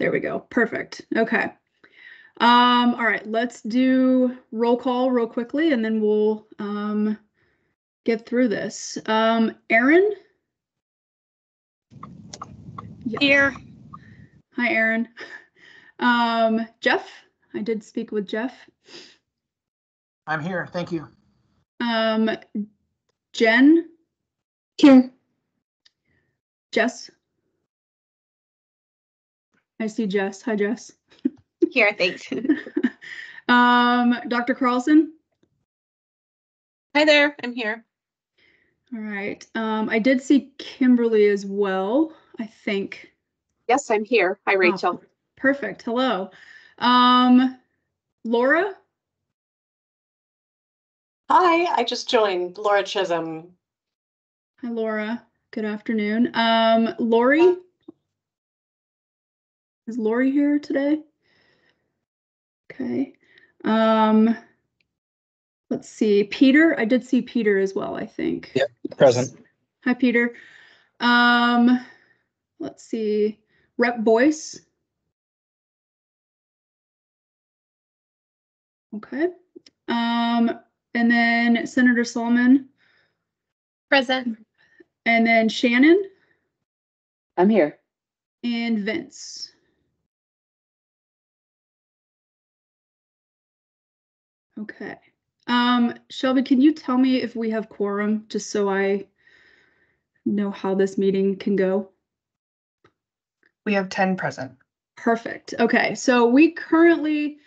There we go. Perfect. Okay. All right, let's do roll call real quickly and then we'll get through this. Erin? Yeah. Here. Hi, Erin. Jeff? I did speak with Jeff. I'm here. Thank you. Jen? Here. Jess? I see Jess. Hi, Jess. Here, thanks. Dr. Carlson? Hi there, I'm here. All right. I did see Kimberly as well, I think. Yes, I'm here. Hi, Rachel. Oh, perfect. Hello. Laura? Hi, I just joined. Laura Chisholm. Hi, Laura. Good afternoon. Lori? Is Lori here today? Okay. Let's see. Peter? I did see Peter as well, I think. Yep, yes. Present. Hi, Peter. Let's see. Rep Boyce? Okay. And then Senator Solomon? Present. And then Shannon? I'm here. And Vince. Okay. Shelby, can you tell me if we have quorum, just so I know how this meeting can go? We have 10 present. Perfect. Okay, so we currently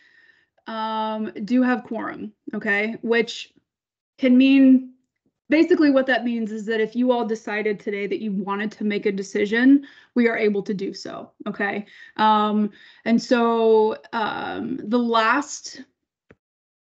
do have quorum, okay, which can mean, basically what that means is that if you all decided today that you wanted to make a decision, we are able to do so, okay? And so the last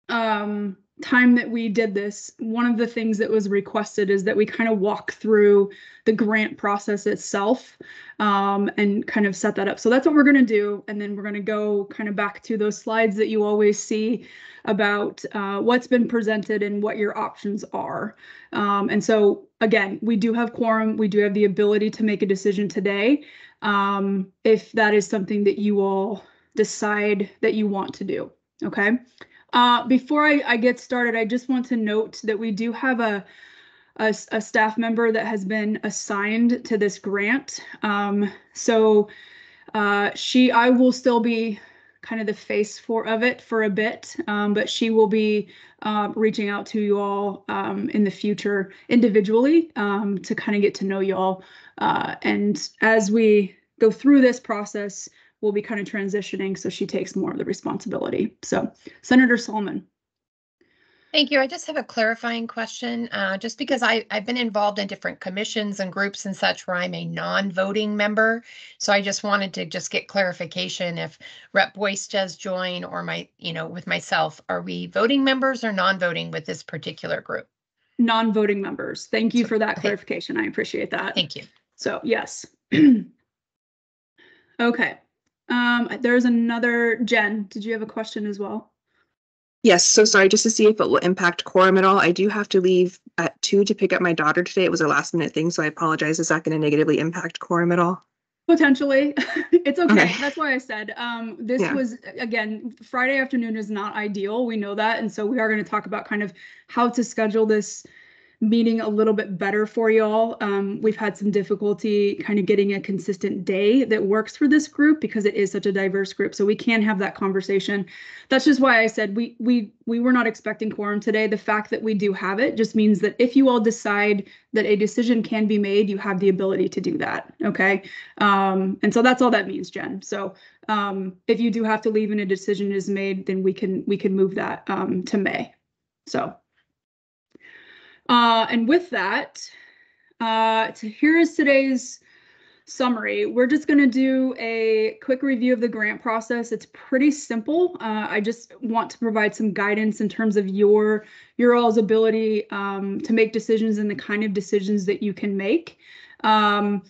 time that we did this, one of the things that was requested is that we kind of walk through the grant process itself and kind of set that up. So that's what we're going to do. And then we're going to go kind of back to those slides that you always see about what's been presented and what your options are. And so again, we do have quorum. We do have the ability to make a decision today if that is something that you all decide that you want to do. Okay. Before I get started, I just want to note that we do have a staff member that has been assigned to this grant. So I will still be kind of the face of it for a bit, but she will be reaching out to you all in the future individually to kind of get to know you all. And as we go through this process, we'll be kind of transitioning, so she takes more of the responsibility. So, Senator Solomon. Thank you. I just have a clarifying question, just because I've been involved in different commissions and groups and such where I'm a non-voting member. So I just wanted to just get clarification if Rep Boyce does join or with myself, are we voting members or non-voting with this particular group? Non-voting members. Thank you for that clarification. I appreciate that. Thank you. So, yes. Okay. There's another, Jen, did you have a question as well? Yes, so sorry, just to see if it will impact quorum at all. I do have to leave at 2 to pick up my daughter today. It was a last minute thing, so I apologize. Is that going to negatively impact quorum at all? Potentially. It's okay. That's why I said this was, again, Friday afternoon is not ideal. We know that. And so we are going to talk about kind of how to schedule this meeting a little bit better for y'all. We've had some difficulty kind of getting a consistent day that works for this group because it is such a diverse group. So we can have that conversation. That's just why I said we were not expecting quorum today. The fact that we do have it just means that if you all decide that a decision can be made, you have the ability to do that. Okay. And so that's all that means, Jen. So if you do have to leave and a decision is made, then we can move that to May. So. And with that, here is today's summary. We're just going to do a quick review of the grant process. It's pretty simple. I just want to provide some guidance in terms of your all's ability to make decisions and the kind of decisions that you can make. And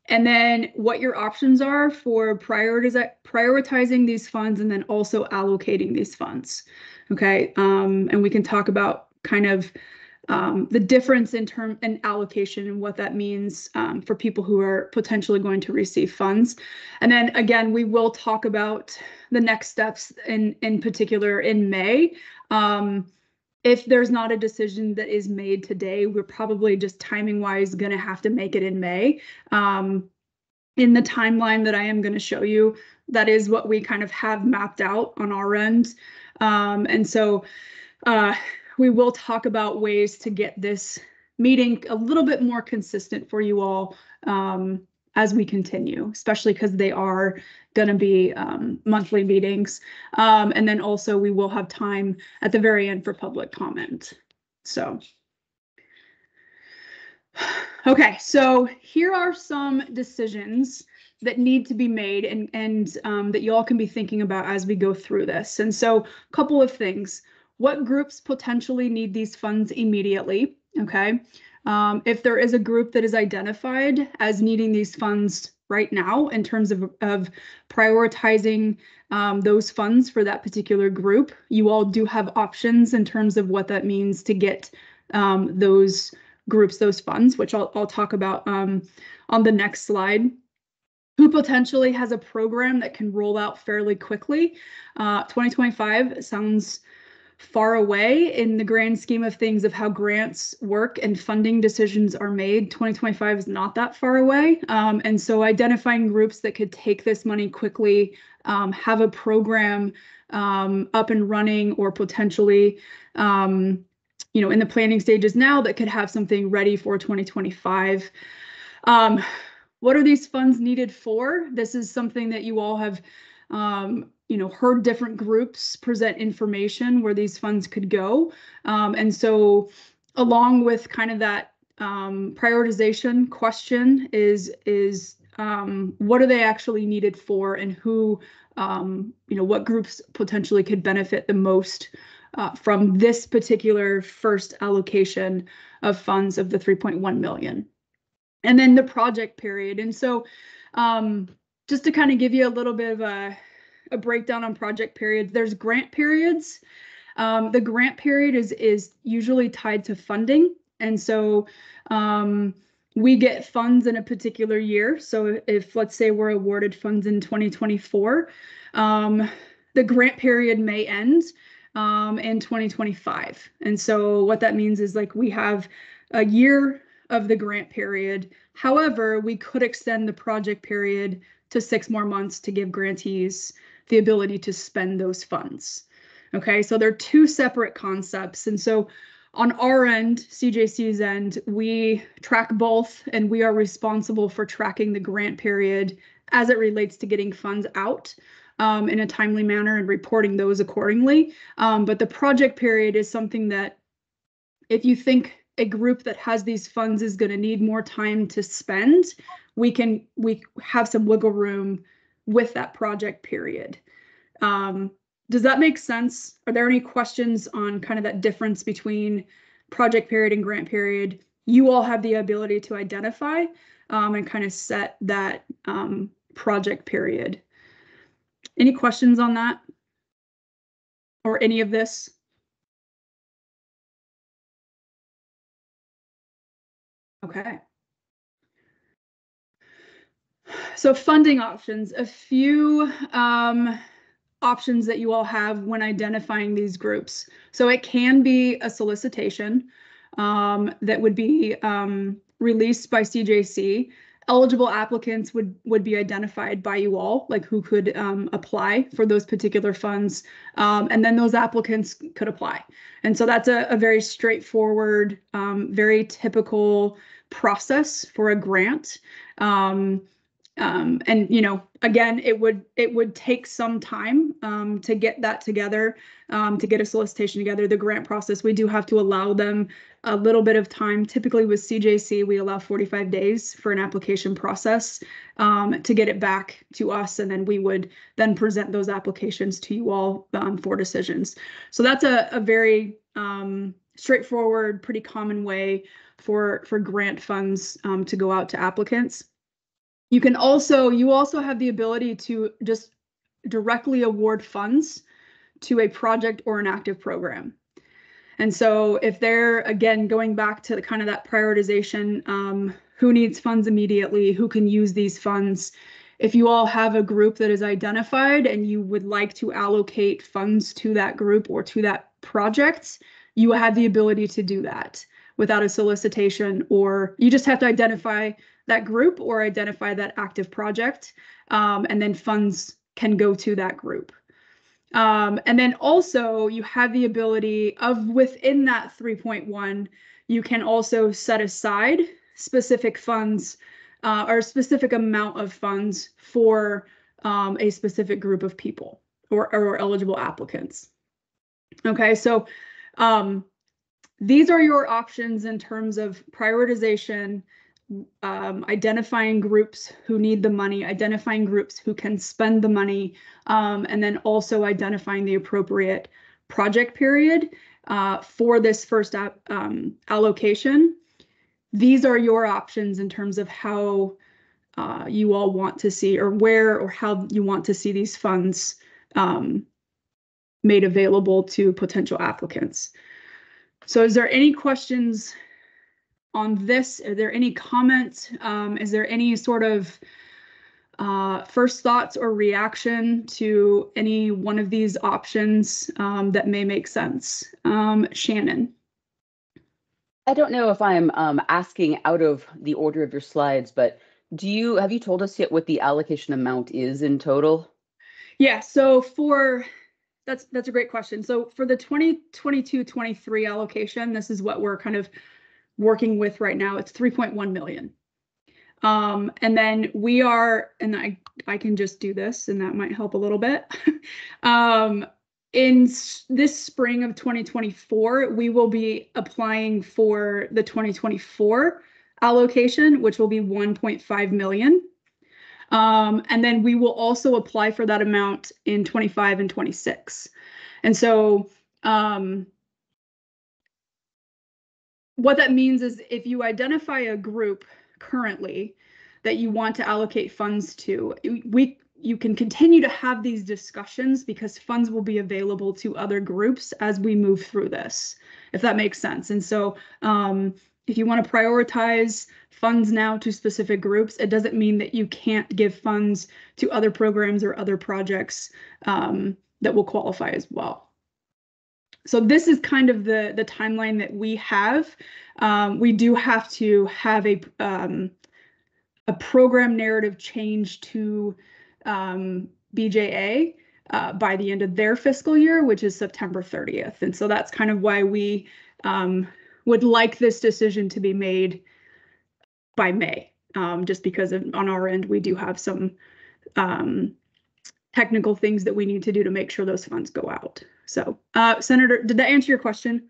then what your options are for prioritizing these funds and then also allocating these funds. Okay. And we can talk about kind of the difference in term and allocation and what that means for people who are potentially going to receive funds. And then again, we will talk about the next steps in particular in May. If there's not a decision that is made today, we're probably just timing wise going to have to make it in May. In the timeline that I am going to show you, that is what we kind of have mapped out on our end. And so we will talk about ways to get this meeting a little bit more consistent for you all as we continue, especially because they are going to be monthly meetings. And then also we will have time at the very end for public comment. So. Okay, so here are some decisions that need to be made and that you all can be thinking about as we go through this. And so a couple of things. What groups potentially need these funds immediately? Okay, if there is a group that is identified as needing these funds right now in terms of prioritizing those funds for that particular group, you all do have options in terms of what that means to get those groups, those funds, which I'll talk about on the next slide. Who potentially has a program that can roll out fairly quickly? 2025 sounds far away in the grand scheme of things of how grants work and funding decisions are made. 2025 is not that far away. And so identifying groups that could take this money quickly, have a program up and running, or potentially in the planning stages now that could have something ready for 2025. What are these funds needed for? This is something that you all have, heard different groups present information where these funds could go. And so along with kind of that prioritization question is what are they actually needed for, and who, what groups potentially could benefit the most from this particular first allocation of funds of the 3.1 million. And then the project period. And so just to kind of give you a little bit of a breakdown on project periods, there's grant periods. The grant period is usually tied to funding. And so we get funds in a particular year. So if let's say we're awarded funds in 2024, the grant period may end in 2025. And so what that means is like we have a year of the grant period. However, we could extend the project period to 6 more months to give grantees the ability to spend those funds. Okay, so they're two separate concepts. And so on our end, CJC's end, we track both, and we are responsible for tracking the grant period as it relates to getting funds out in a timely manner and reporting those accordingly. But the project period is something that if you think a group that has these funds is going to need more time to spend, we have some wiggle room with that project period. Does that make sense? Are there any questions on kind of that difference between project period and grant period? You all have the ability to identify and kind of set that project period. Any questions on that or any of this? Okay. So funding options, a few options that you all have when identifying these groups. So it can be a solicitation that would be released by CJC. Eligible applicants would be identified by you all, like who could apply for those particular funds, and then those applicants could apply. And so that's a very straightforward, very typical process for a grant. And again, it would take some time to get that together, to get a solicitation together. The grant process, we do have to allow them a little bit of time. Typically with CJC, we allow 45 days for an application process to get it back to us, and then we would then present those applications to you all for decisions. So that's a very straightforward, pretty common way for grant funds to go out to applicants. You also have the ability to just directly award funds to a project or an active program. And so if they're, again, going back to the kind of that prioritization, who needs funds immediately, who can use these funds, if you all have a group that is identified and you would like to allocate funds to that group or to that project, you have the ability to do that without a solicitation, or you just have to identify that group or identify that active project, and then funds can go to that group. And then also you have the ability of within that 3.1, you can also set aside specific funds or a specific amount of funds for a specific group of people or eligible applicants. Okay, so these are your options in terms of prioritization, identifying groups who need the money, identifying groups who can spend the money, and then also identifying the appropriate project period for this first allocation. These are your options in terms of how you all want to see, or where or how you want to see these funds made available to potential applicants. So is there any questions on this? Are there any comments? Is there any sort of first thoughts or reaction to any one of these options that may make sense? Shannon. I don't know if I'm asking out of the order of your slides, but have you told us yet what the allocation amount is in total? Yeah, so that's a great question. So for the 2022-23 allocation, this is what we're kind of working with right now. It's 3.1 million. And then we are, and I can just do this and that might help a little bit. In this spring of 2024, we will be applying for the 2024 allocation, which will be 1.5 million. And then we will also apply for that amount in 25 and 26. And so what that means is if you identify a group currently that you want to allocate funds to, you can continue to have these discussions because funds will be available to other groups as we move through this, if that makes sense. And so if you want to prioritize funds now to specific groups, it doesn't mean that you can't give funds to other programs or other projects that will qualify as well. So this is kind of the timeline that we have. We do have to have a program narrative change to BJA by the end of their fiscal year, which is September 30th. And so that's kind of why we would like this decision to be made by May, just because on our end, we do have some technical things that we need to do to make sure those funds go out. So, Senator, did that answer your question?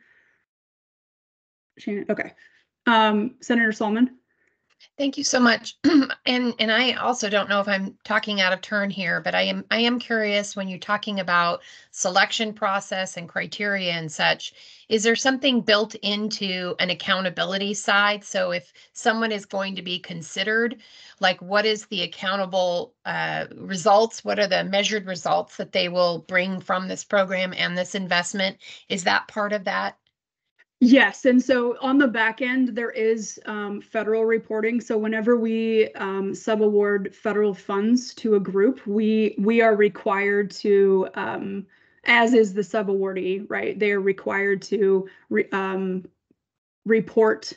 Shannon, okay. Senator Solomon. Thank you so much. And I also don't know if I'm talking out of turn here, but I am curious when you're talking about selection process and criteria and such, is there something built into an accountability side? So if someone is going to be considered, like what is the accountable results? What are the measured results that they will bring from this program and this investment? Is that part of that? Yes, and so on the back end, there is federal reporting. So whenever we subaward federal funds to a group, we are required to, as is the subawardee, right? They are required to report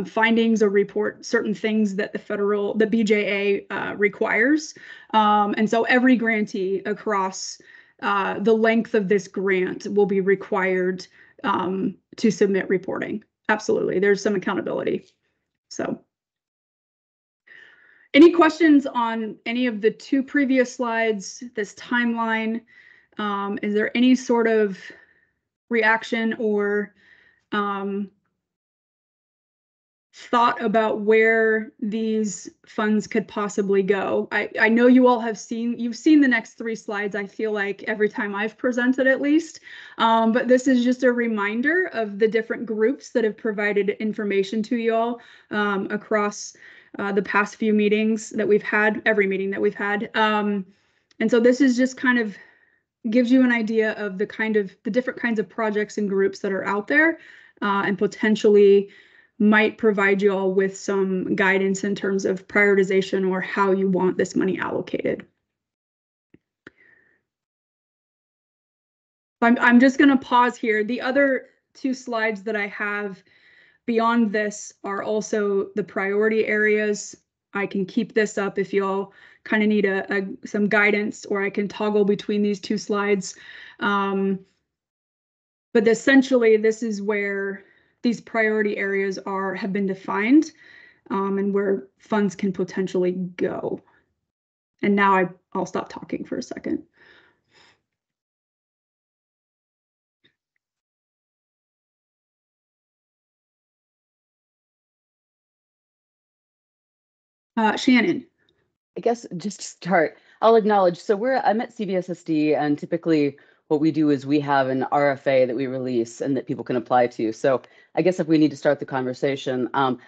findings or report certain things that the BJA requires. And so every grantee across the length of this grant will be required to submit reporting. Absolutely. There's some accountability. So any questions on any of the two previous slides, this timeline? Is there any sort of reaction or thought about where these funds could possibly go? I know you all have you've seen the next three slides, I feel like every time I've presented at least, but this is just a reminder of the different groups that have provided information to you all across the past few meetings that we've had, every meeting that we've had. And so this is just kind of gives you an idea of the different kinds of projects and groups that are out there, and potentially might provide you all with some guidance in terms of prioritization or how you want this money allocated. I'm just going to pause here. The other two slides that I have beyond this are also the priority areas. I can keep this up if y'all kind of need some guidance, or I can toggle between these two slides. But essentially, this is where these priority areas have been defined, and where funds can potentially go. And now I'll stop talking for a second. Shannon. I guess just to start, I'll acknowledge. So I'm at CVSSD, and typically what we do is we have an RFA that we release and that people can apply to. So I guess if we need to start the conversation, I'm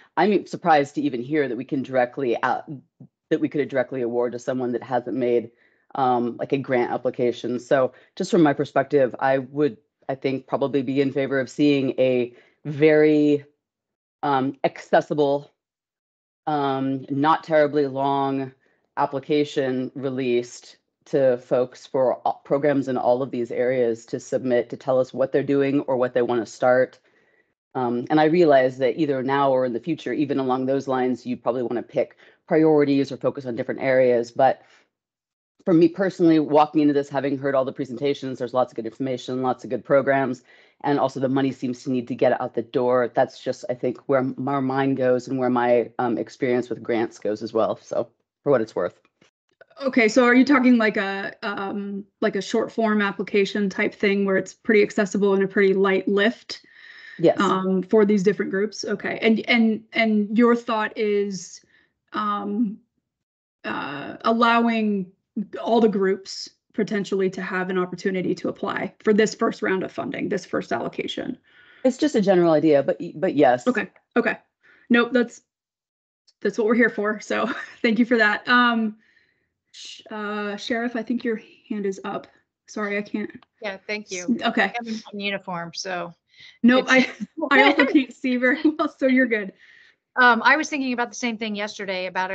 surprised to even hear that we can directly award to someone that hasn't made like a grant application. So just from my perspective, I think probably be in favor of seeing a very accessible, not terribly long application released to folks for programs in all of these areas to submit, to tell us what they're doing or what they want to start. And I realize that either now or in the future, even along those lines, you probably want to pick priorities or focus on different areas. But for me personally, walking into this, having heard all the presentations, there's lots of good information, lots of good programs, and also the money seems to need to get out the door. That's just, I think, where my mind goes and where my experience with grants goes as well. So for what it's worth. Okay, so are you talking like a short form application type thing where it's pretty accessible and a pretty light lift? Yes. For these different groups. Okay, and your thought is allowing all the groups potentially to have an opportunity to apply for this first round of funding, this first allocation. It's just a general idea, but yes. Okay. Nope, that's what we're here for. So thank you for that. Sheriff, I think your hand is up. Sorry, I can't. Yeah, thank you. Okay. I'm in uniform, so. Nope, I also can't see very well, so you're good. I was thinking about the same thing yesterday about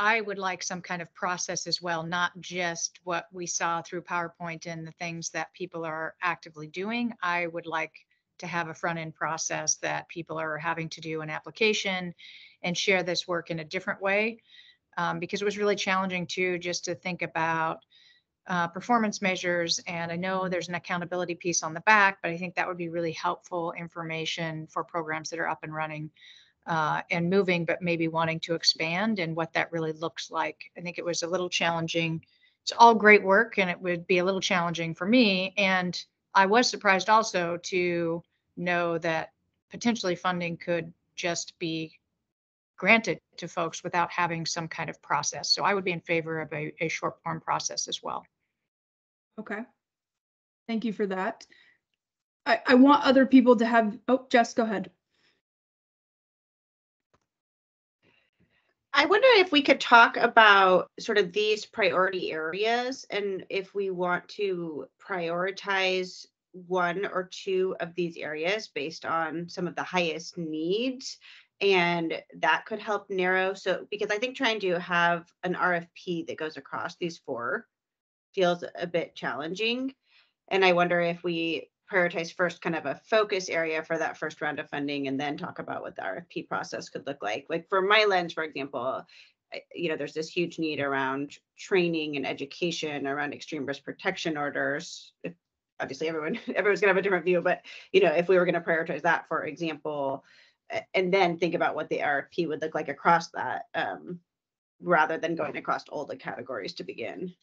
I would like some kind of process as well, not just what we saw through PowerPoint and the things that people are actively doing. I would like to have a front end process that people are having to do an application and share this work in a different way, because it was really challenging too, just to think about performance measures. And I know there's an accountability piece on the back, but I think that would be really helpful information for programs that are up and running and moving, but maybe wanting to expand, and what that really looks like. I think it was a little challenging. It's all great work, and it would be a little challenging for me. And I was surprised also to know that potentially funding could just be granted to folks without having some kind of process. So I would be in favor of a short form process as well. Okay. Thank you for that. I want other people to have, oh, Jess, go ahead. I wonder if we could talk about sort of these priority areas, and if we want to prioritize one or two of these areas based on some of the highest needs, and that could help narrow. So, because I think trying to have an RFP that goes across these four feels a bit challenging. And I wonder if we prioritize first kind of a focus area for that first round of funding, and then talk about what the RFP process could look like. Like for my lens, for example, there's this huge need around training and education around extreme risk protection orders. Obviously, everyone's gonna have a different view, but if we were going to prioritize that, for example, and then think about what the RFP would look like across that, rather than going across all the categories to begin.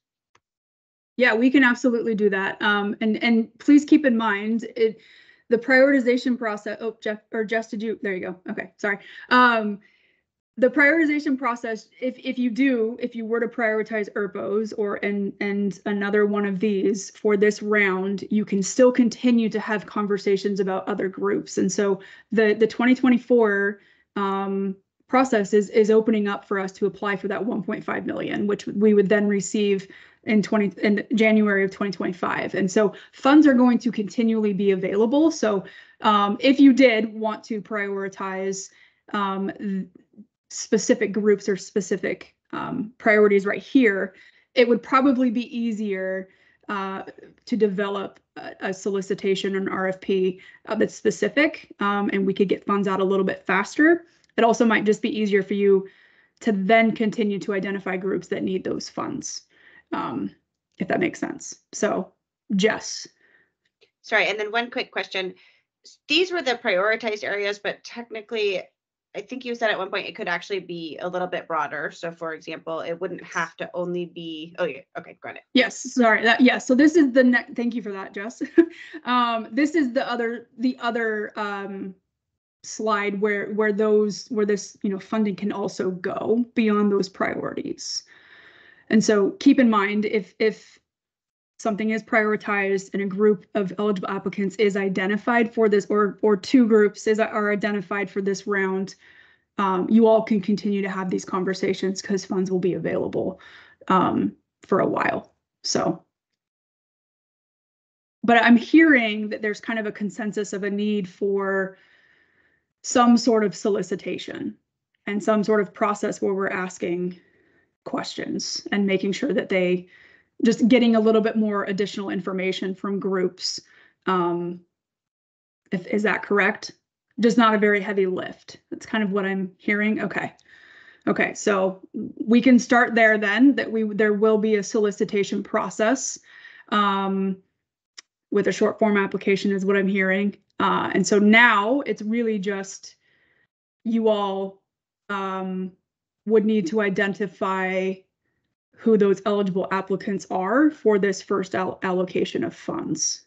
Yeah, we can absolutely do that. And please keep in mind the prioritization process. Oh, Jess, there you go. Okay, sorry. The prioritization process, if you were to prioritize ERPOs and another one of these for this round, you can still continue to have conversations about other groups. And so the 2024 process is opening up for us to apply for that 1.5 million, which we would then receive in January of 2025. And so funds are going to continually be available. So if you did want to prioritize specific groups or specific priorities right here, it would probably be easier to develop a solicitation or an RFP that's specific, and we could get funds out a little bit faster. It also might just be easier for you to then continue to identify groups that need those funds, if that makes sense. So, Jess. Sorry, and then one quick question. These were the prioritized areas, but technically, I think you said at one point it could actually be a little bit broader. So for example, it wouldn't have to only be, oh yeah, okay, got it. Yes, sorry, yes. So this is the next, thank you for that, Jess. This is the other slide where this, funding can also go beyond those priorities. And so keep in mind, if something is prioritized and a group of eligible applicants is identified for this, or two groups are identified for this round, you all can continue to have these conversations because funds will be available for a while. So, but I'm hearing that there's kind of a consensus of a need for some sort of solicitation and some sort of process where we're asking questions and making sure that they just getting a little bit more additional information from groups. Is that correct? Just not a very heavy lift. That's kind of what I'm hearing. Okay. Okay, so we can start there then, that there will be a solicitation process with a short form application is what I'm hearing. And so now it's really just you all would need to identify who those eligible applicants are for this first allocation of funds.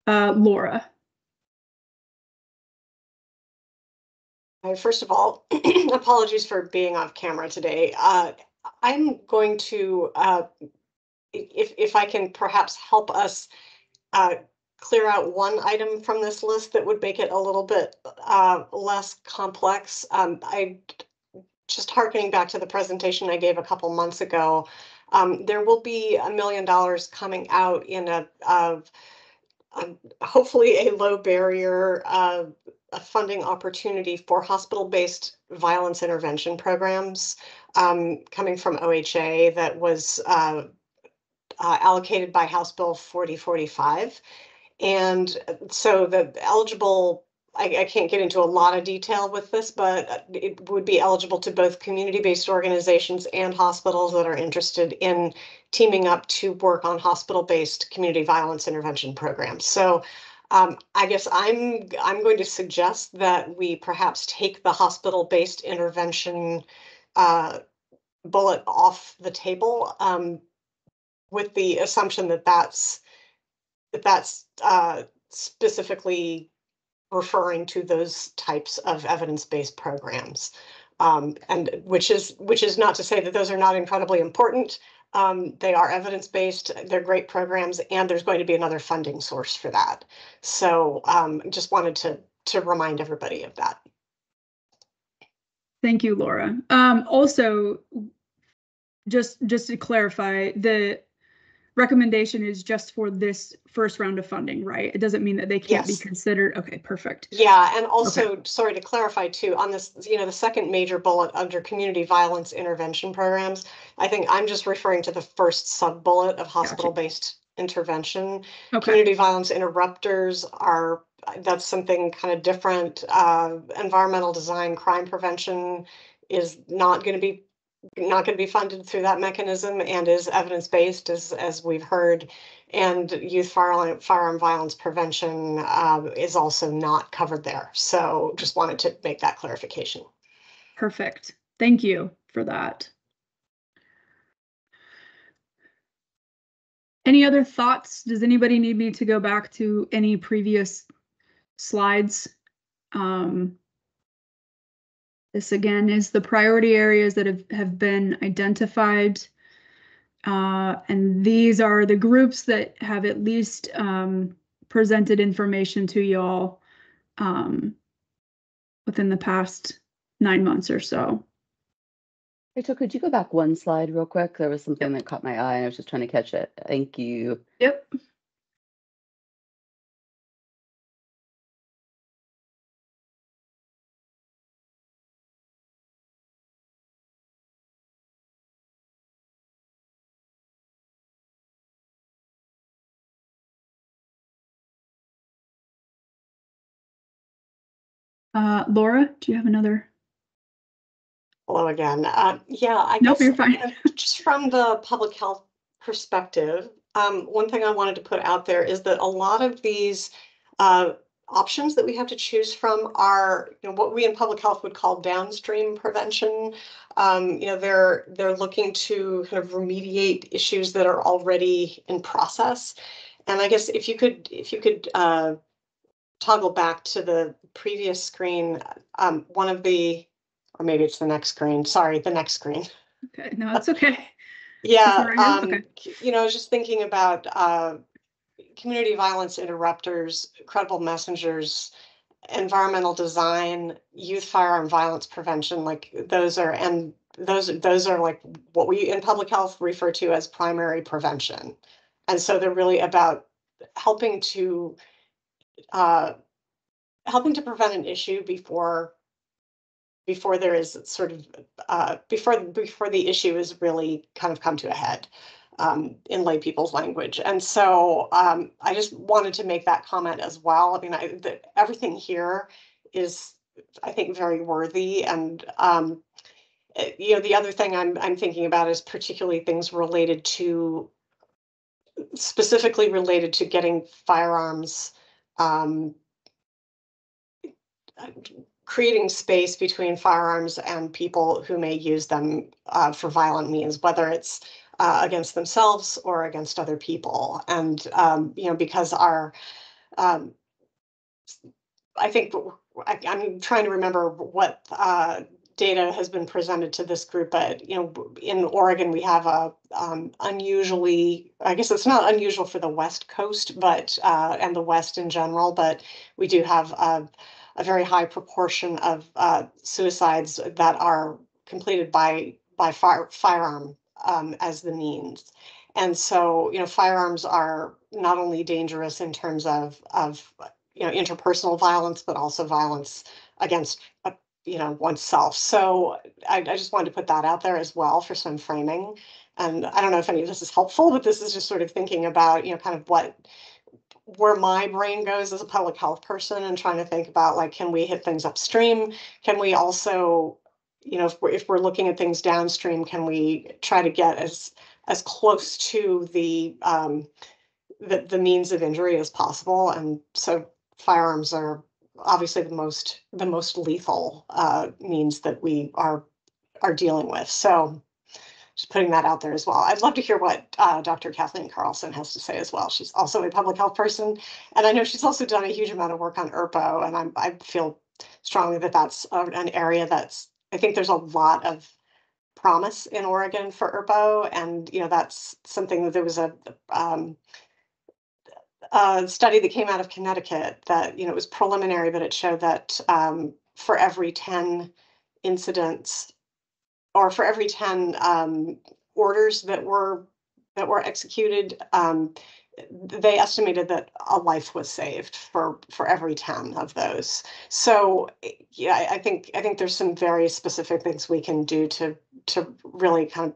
Laura. First of all, apologies for being off camera today. I'm going to, if I can perhaps help us clear out one item from this list that would make it a little bit less complex. I just harkening back to the presentation I gave a couple months ago, there will be $1 million coming out in hopefully a low barrier a funding opportunity for hospital-based violence intervention programs coming from OHA that was allocated by House Bill 4045. And so the eligible, I can't get into a lot of detail with this, but it would be eligible to both community-based organizations and hospitals that are interested in teaming up to work on hospital-based community violence intervention programs. So I guess I'm going to suggest that we perhaps take the hospital-based intervention bullet off the table with the assumption that that's specifically referring to those types of evidence-based programs, and which is not to say that those are not incredibly important. They are evidence-based, they're great programs, and there's going to be another funding source for that. So just wanted to remind everybody of that. Thank you, Laura. Also, just to clarify, the recommendation is just for this first round of funding, right? It doesn't mean that they can't be considered. Okay, perfect. Yeah, and also, sorry to clarify too, on this, the second major bullet under community violence intervention programs, I think I'm just referring to the first sub bullet of hospital-based intervention. Community violence interrupters that's something kind of different. Environmental design, crime prevention is not going to be funded through that mechanism and is evidence-based, as we've heard. And youth firearm violence prevention is also not covered there. So just wanted to make that clarification. Perfect. Thank you for that. Any other thoughts? Does anybody need me to go back to any previous slides? This again is the priority areas that have been identified. And these are the groups that have at least presented information to y'all within the past 9 months or so. Rachel, could you go back one slide real quick? There was something that caught my eye and I was just trying to catch it. Thank you. Yep. Laura, do you have another? Hello again. Yeah, I Nope, guess you're fine. just from the public health perspective, one thing I wanted to put out there is that a lot of these options that we have to choose from are, what we in public health would call downstream prevention. They're looking to kind of remediate issues that are already in process. And I guess if you could toggle back to the previous screen, one of the, or maybe it's the next screen. Sorry, the next screen. Okay, no, it's okay. Yeah, Okay. I was just thinking about community violence interrupters, credible messengers, environmental design, youth firearm violence prevention. Like those are like what we in public health refer to as primary prevention, and so they're really about helping to prevent an issue before there is sort of before the issue is really kind of come to a head, in lay people's language. And so I just wanted to make that comment as well. I mean, everything here is, I think, very worthy. And the other thing I'm thinking about is particularly things specifically related to getting firearms, creating space between firearms and people who may use them for violent means, whether it's against themselves or against other people. And, because I think I'm trying to remember what data has been presented to this group, but in Oregon we have a unusually, I guess it's not unusual for the West Coast, but and the West in general, but we do have a very high proportion of suicides that are completed by firearm as the means. And so, firearms are not only dangerous in terms of interpersonal violence, but also violence against oneself. So I just wanted to put that out there as well for some framing. And I don't know if any of this is helpful, but this is just sort of thinking about kind of where my brain goes as a public health person, and trying to think about, like, can we hit things upstream? Can we also, if we're looking at things downstream, can we try to get as close to the means of injury as possible? And so firearms are obviously the most lethal means that we are dealing with. So just putting that out there as well. I'd love to hear what Dr. Kathleen Carlson has to say as well. She's also a public health person, and I know she's also done a huge amount of work on ERPO, and I feel strongly that that's an area I think there's a lot of promise in Oregon for ERPO, and that's something that there was a study that came out of Connecticut that it was preliminary, but it showed that for every 10 incidents, or for every 10 orders that were executed, they estimated that a life was saved for every 10 of those. So yeah, I think there's some very specific things we can do to really kind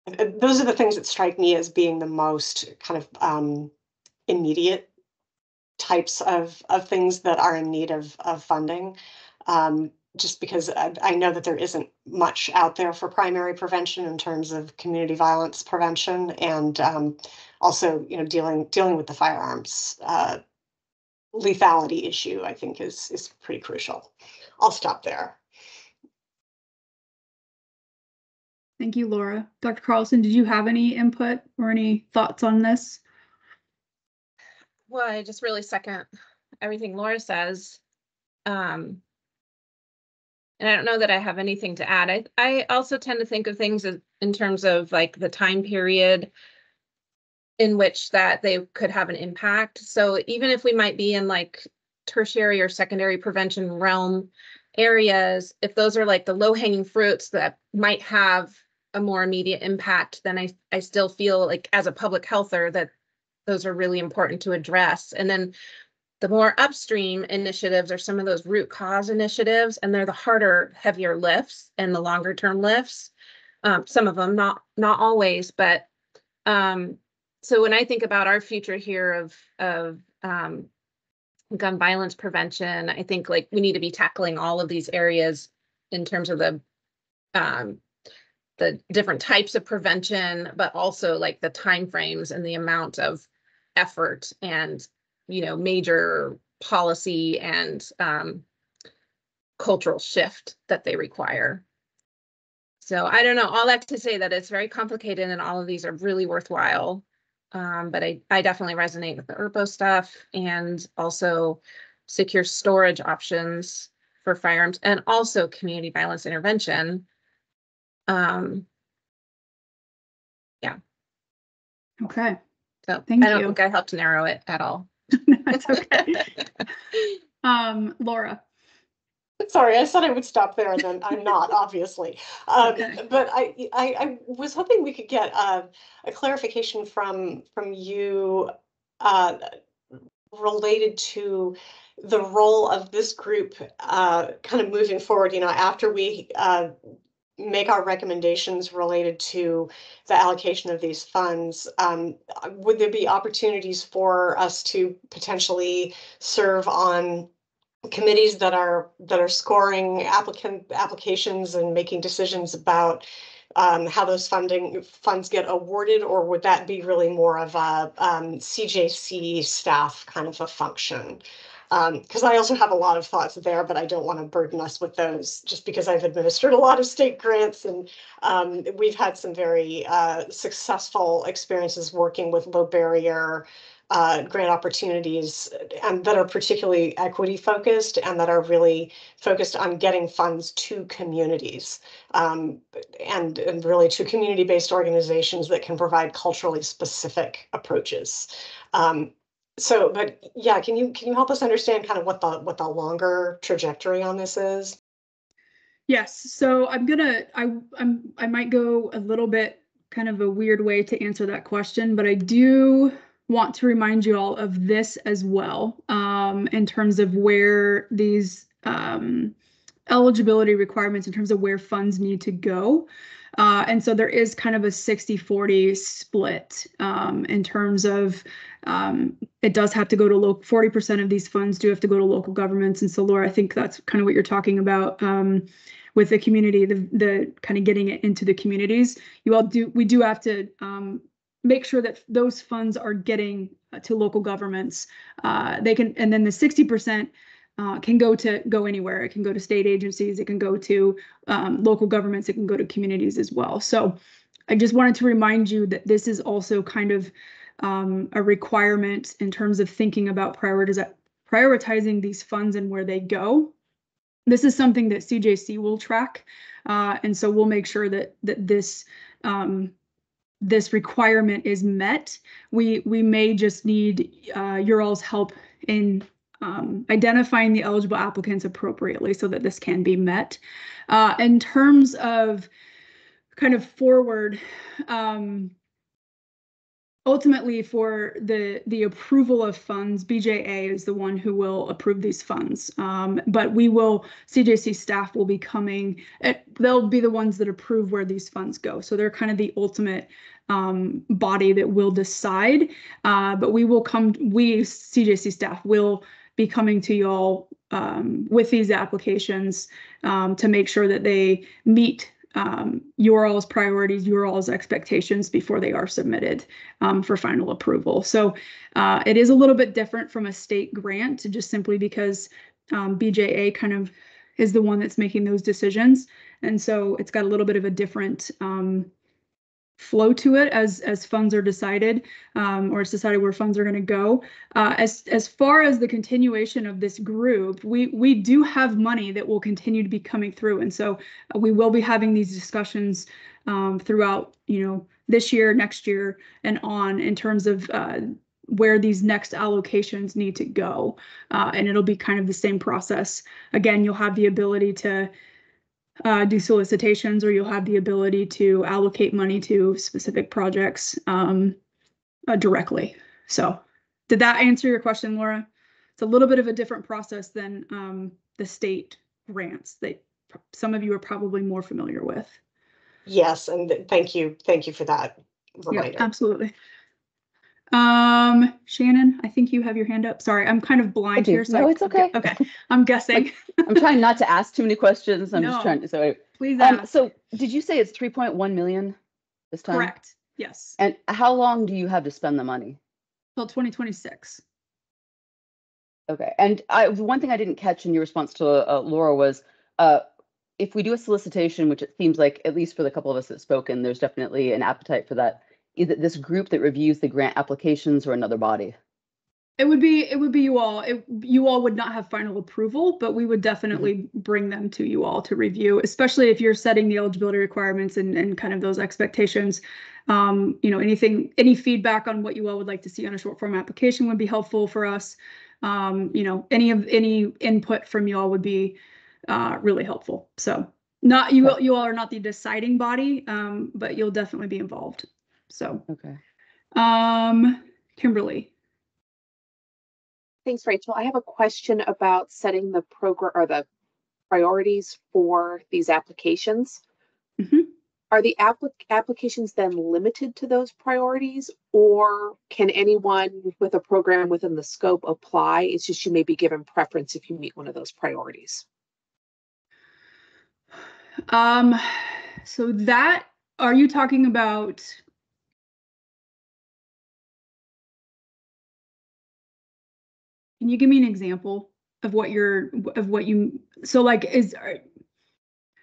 of, those are the things that strike me as being the most kind of immediate types of things that are in need of funding. Just because I know that there isn't much out there for primary prevention in terms of community violence prevention, and also dealing with the firearms lethality issue, I think is pretty crucial. I'll stop there. Thank you, Laura. Dr. Carlson, did you have any input or any thoughts on this? Well, I just really second everything Laura says. And I don't know that I have anything to add. I also tend to think of things in terms of like the time period in which that they could have an impact. So even if we might be in like tertiary or secondary prevention realm, areas, if those are like the low hanging fruits that might have a more immediate impact, then I still feel like as a public healther that those are really important to address. And then the more upstream initiatives are some of those root cause initiatives, and they're the harder, heavier lifts and the longer term lifts. Some of them, not always, but so when I think about our future here of gun violence prevention, I think like we need to be tackling all of these areas in terms of the different types of prevention, but also like the timeframes and the amount of effort and, you know, major policy and cultural shift that they require. So I don't know, all that to say that it's very complicated and all of these are really worthwhile. But I definitely resonate with the ERPO stuff and also secure storage options for firearms and also community violence intervention. Yeah. Okay. So Thank I don't you. think I helped narrow it at all. That's okay. Laura. Sorry, I said I would stop there, and then I'm not, obviously. Okay. But I was hoping we could get a clarification from you related to the role of this group kind of moving forward, you know, after we make our recommendations related to the allocation of these funds. Would there be opportunities for us to potentially serve on committees that are scoring applications and making decisions about how those funds get awarded, or would that be really more of a CJC staff kind of a function? Because I also have a lot of thoughts there, but I don't want to burden us with those just because I've administered a lot of state grants, and we've had some very successful experiences working with low barrier grant opportunities, and that are particularly equity focused and that are really focused on getting funds to communities, and really to community-based organizations that can provide culturally specific approaches. But yeah, can you help us understand kind of what the longer trajectory on this is? Yes. So I might go a little bit kind of a weird way to answer that question, but I do want to remind you all of this as well, in terms of where these eligibility requirements, in terms of where funds need to go. And so there is kind of a 60-40 split in terms of it does have to go to local, 40% of these funds do have to go to local governments. And so Laura, I think that's kind of what you're talking about with the community, the kind of getting it into the communities. We do have to make sure that those funds are getting to local governments. They can, and then the 60% can go anywhere. It can go to state agencies, it can go to local governments, it can go to communities as well. So I just wanted to remind you that this is also kind of a requirement in terms of thinking about prioritizing these funds and where they go. This is something that CJC will track, and so we'll make sure that this this requirement is met. We may just need your all's help in identifying the eligible applicants appropriately so that this can be met. In terms of kind of forward, ultimately for the approval of funds, BJA is the one who will approve these funds. But CJC staff will be coming, they'll be the ones that approve where these funds go. So they're kind of the ultimate body that will decide. But we CJC staff will be coming to y'all with these applications to make sure that they meet your all's priorities, your all's expectations before they are submitted for final approval. So it is a little bit different from a state grant, just simply because BJA kind of is the one that's making those decisions. And so it's got a little bit of a different flow to it as funds are decided, or it's decided where funds are going to go. As far as the continuation of this group, we do have money that will continue to be coming through, and so we will be having these discussions throughout, this year, next year, and on, in terms of where these next allocations need to go. And it'll be kind of the same process. Again, you'll have the ability to do solicitations, or you'll have the ability to allocate money to specific projects directly. So did that answer your question, Laura? It's a little bit of a different process than the state grants that some of you are probably more familiar with. Yes, and thank you for that reminder. Yep, absolutely. Shannon, I think you have your hand up. Sorry, I'm kind of blind here. So no, it's okay. Okay, I'm guessing. I'm trying not to ask too many questions. I'm just trying to. So please ask. So did you say it's 3.1 million this time? Correct. Yes. And how long do you have to spend the money? Till 2026. Okay. And one thing I didn't catch in your response to Laura was, if we do a solicitation, which it seems like, at least for the couple of us that spoken, there's definitely an appetite for that. Is it this group that reviews the grant applications or another body? It would be you all. You all would not have final approval, but we would definitely bring them to you all to review, especially if you're setting the eligibility requirements and kind of those expectations. You know, any feedback on what you all would like to see on a short form application would be helpful for us. You know, any input from you all would be really helpful. So not you all are not the deciding body, but you'll definitely be involved. So okay. Kimberly. Thanks, Rachel. I have a question about setting the program or the priorities for these applications. Mm-hmm. Are the applications then limited to those priorities, or can anyone with a program within the scope apply? It's just you may be given preference if you meet one of those priorities. So that, are you talking about? Can you give me an example of what you, so like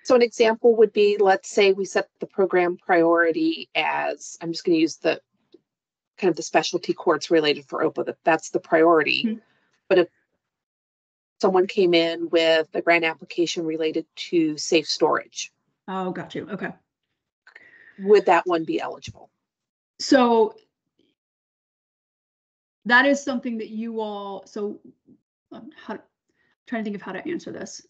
So an example would be, let's say we set the program priority as, I'm just going to use the kind of the specialty courts related for OPA, that's the priority. Mm-hmm. But if someone came in with a grant application related to safe storage. Oh, got you. Okay. Would that one be eligible? So that is something that you all, so trying to think of how to answer this.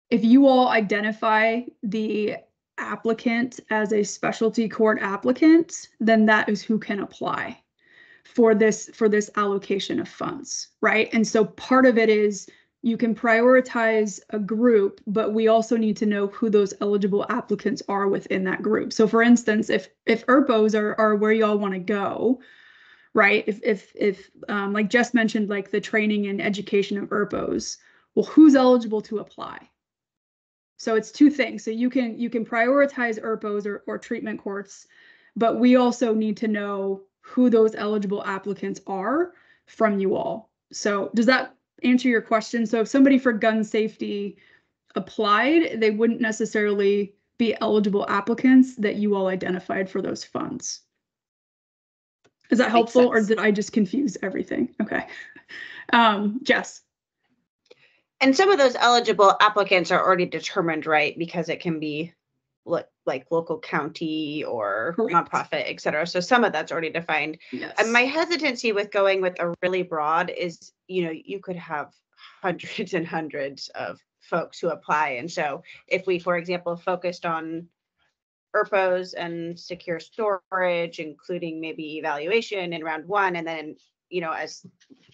If you all identify the applicant as a specialty court applicant, then that is who can apply for this allocation of funds, right? And so part of it is you can prioritize a group, but we also need to know who those eligible applicants are within that group. So for instance, if ERPOs are where you all want to go, right? If like Jess mentioned, like the training and education of ERPOs, well, who's eligible to apply? So it's two things. So you can prioritize ERPOs or treatment courts, but we also need to know who those eligible applicants are from you all. So does that answer your question? So if somebody for gun safety applied, they wouldn't necessarily be eligible applicants that you all identified for those funds. Is that helpful, or did I just confuse everything? Okay. Jess. And some of those eligible applicants are already determined, right? Because it can be like local county or nonprofit, et cetera. So some of that's already defined. Yes. And my hesitancy with going with a really broad is, you know, you could have hundreds and hundreds of folks who apply. And so if we, for example, focused on ERPOs and secure storage, including maybe evaluation in round one, and then, you know, as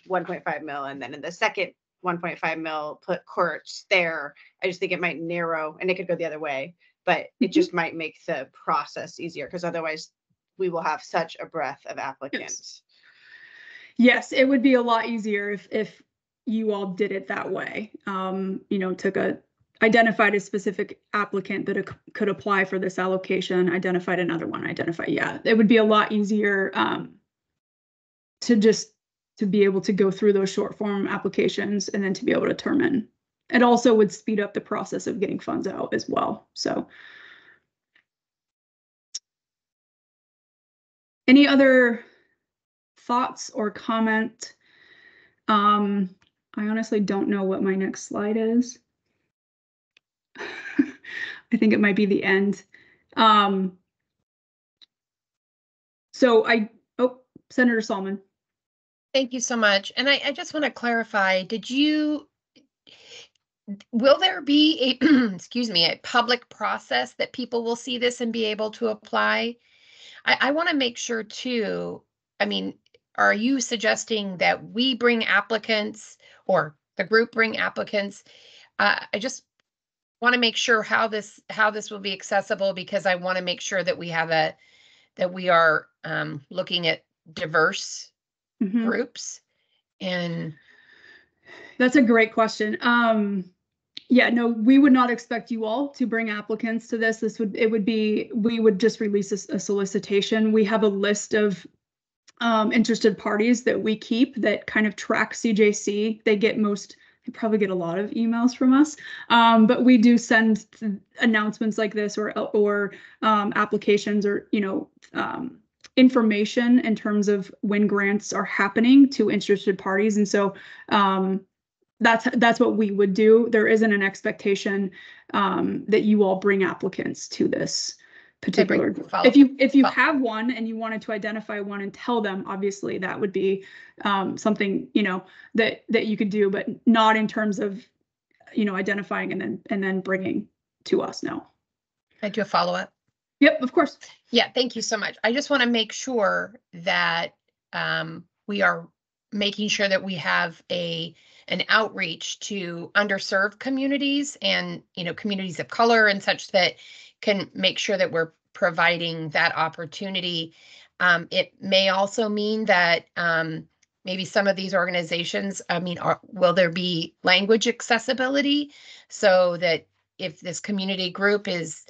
1.5 mil, and then in the second 1.5 mil put courts there, I just think it might narrow, and it could go the other way, but it just might make the process easier, because otherwise we will have such a breadth of applicants. Yes, it would be a lot easier if you all did it that way. You know, identified a specific applicant that could apply for this allocation, identified another one, yeah, it would be a lot easier to be able to go through those short form applications and then to be able to determine. It also would speed up the process of getting funds out as well. So any other thoughts or comment? I honestly don't know what my next slide is. I think it might be the end. So Senator Solomon. Thank you so much. And I just want to clarify, will there be a, excuse me, a public process that people will see this and be able to apply? I want to make sure too, I mean, are you suggesting that we bring applicants or the group bring applicants? I just want to make sure how this will be accessible, because I want to make sure that we have that we are looking at diverse groups. And that's a great question. Yeah, no, we would not expect you all to bring applicants to this. We would just release a solicitation. We have a list of interested parties that we keep that kind of track CJC. They probably get a lot of emails from us, but we do send announcements like this or applications or, information in terms of when grants are happening to interested parties. And so that's what we would do. There isn't an expectation that you all bring applicants to this particular. If you have one and you wanted to identify one and tell them, obviously that would be something that you could do, but not in terms of identifying and then bringing to us. No. I do a follow-up. Yep, of course. Yeah, thank you so much. I just want to make sure that we are making sure that we have an outreach to underserved communities and communities of color and such, that can make sure that we're providing that opportunity. It may also mean that maybe some of these organizations, will there be language accessibility, so that if this community group is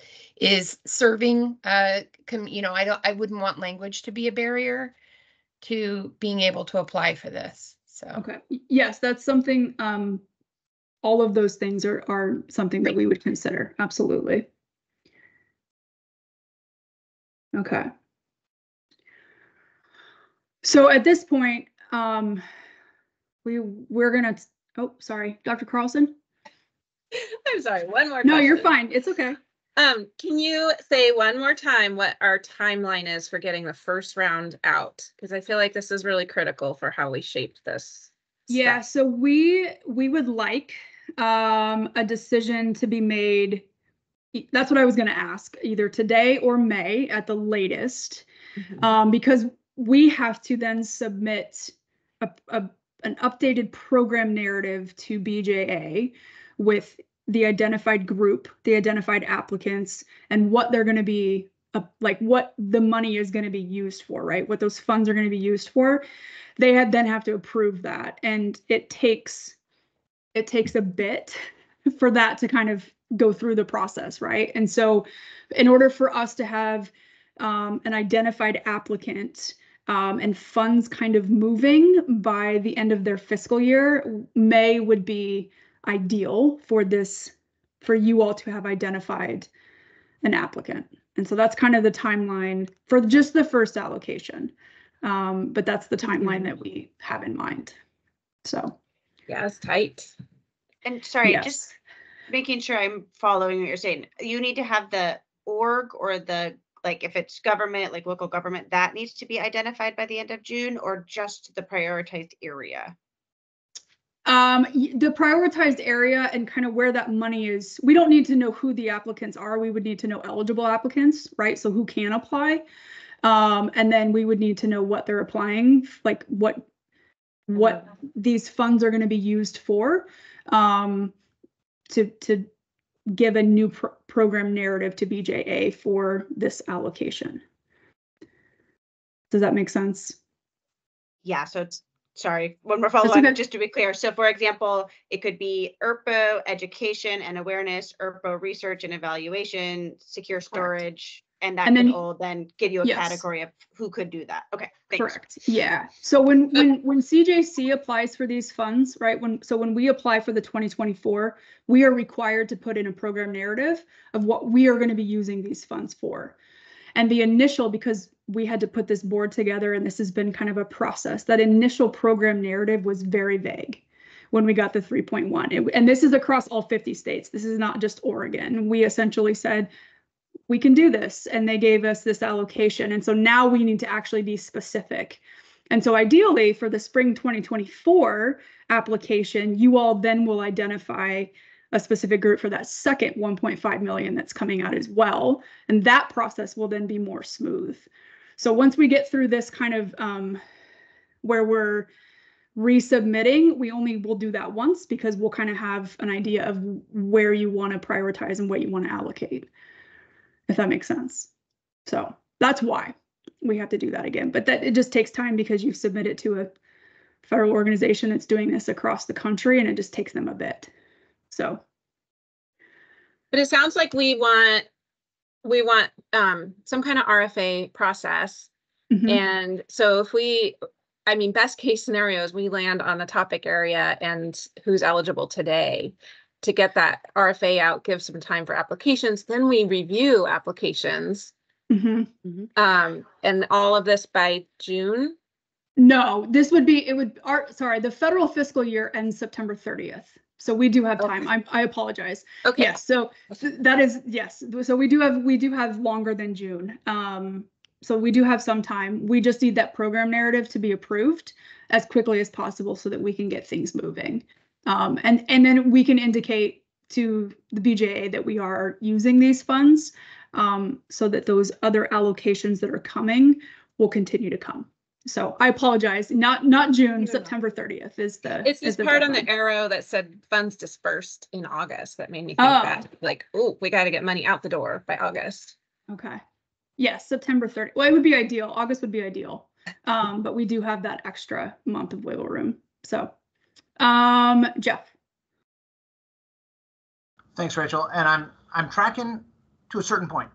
serving, I wouldn't want language to be a barrier to being able to apply for this. So okay, yes, that's something. All of those things are something that we would consider. Absolutely. Okay. So at this point, we're gonna. Oh, sorry, Dr. Carlson. I'm sorry. One more. No, question. You're fine. It's okay. Can you say one more time what our timeline is for getting the first round out? Because I feel like this is really critical for how we shaped this. Yeah, so we would like a decision to be made. That's what I was going to ask, either today or May at the latest, because we have to then submit an updated program narrative to BJA with the identified group, the identified applicants, and what they're going to be, what the money is going to be used for, right? What those funds are going to be used for. They then have to approve that. And it takes a bit for that to kind of go through the process, right? And so in order for us to have an identified applicant and funds kind of moving by the end of their fiscal year, May would be ideal for you all to have identified an applicant. And so that's kind of the timeline for just the first allocation. But that's the timeline that we have in mind. So yeah, it's tight. And sorry, yes. Just making sure I'm following what you're saying. You need to have the org or if it's government, like local government, that needs to be identified by the end of June, or just the prioritized area? The prioritized area and kind of where that money is. We don't need to know who the applicants are. We would need to know eligible applicants, right? So who can apply. And then we would need to know what they're applying, like what these funds are going to be used for, to give a new program narrative to BJA for this allocation. Does that make sense? Yeah, so it's, sorry, one more follow-up, okay. Just to be clear. So for example, it could be ERPO, education and awareness, ERPO, research and evaluation, secure storage, and that could all then give you a category of who could do that. Okay, thanks. Correct. Yeah. So when CJC applies for these funds, right? When we apply for the 2024, we are required to put in a program narrative of what we are going to be using these funds for. And the initial, because we had to put this board together and this has been kind of a process, that initial program narrative was very vague when we got the 3.1. And this is across all 50 states. This is not just Oregon. We essentially said, we can do this. And they gave us this allocation. And so now we need to actually be specific. And so ideally for the spring 2024 application, you all then will identify a specific group for that second 1.5 million that's coming out as well. And that process will then be more smooth. So once we get through this kind of where we're resubmitting, we only will do that once because we'll kind of have an idea of where you want to prioritize and what you want to allocate, if that makes sense. So that's why we have to do that again. But that it just takes time because you've submitted to a federal organization that's doing this across the country, and it just takes them a bit. So, but it sounds like we want some kind of RFA process. And so if I mean, best case scenarios, we land on the topic area and who's eligible today to get that RFA out, give some time for applications. Then we review applications. And all of this by June? No, this would be, the federal fiscal year ends September 30th. So we do have time. I apologize. Okay. Yes. So that is, yes. So we do have longer than June. So we do have some time. We just need that program narrative to be approved as quickly as possible so that we can get things moving. And then we can indicate to the BJA that we are using these funds so that those other allocations that are coming will continue to come. So I apologize. Not June, September 30th is the. It's this part on the arrow that said funds dispersed in August that made me think that, like, oh, we got to get money out the door by August. Okay. Yes, September 30th. Well, it would be ideal. August would be ideal. But we do have that extra month of wiggle room. So, Jeff. Thanks, Rachel. And I'm tracking to a certain point.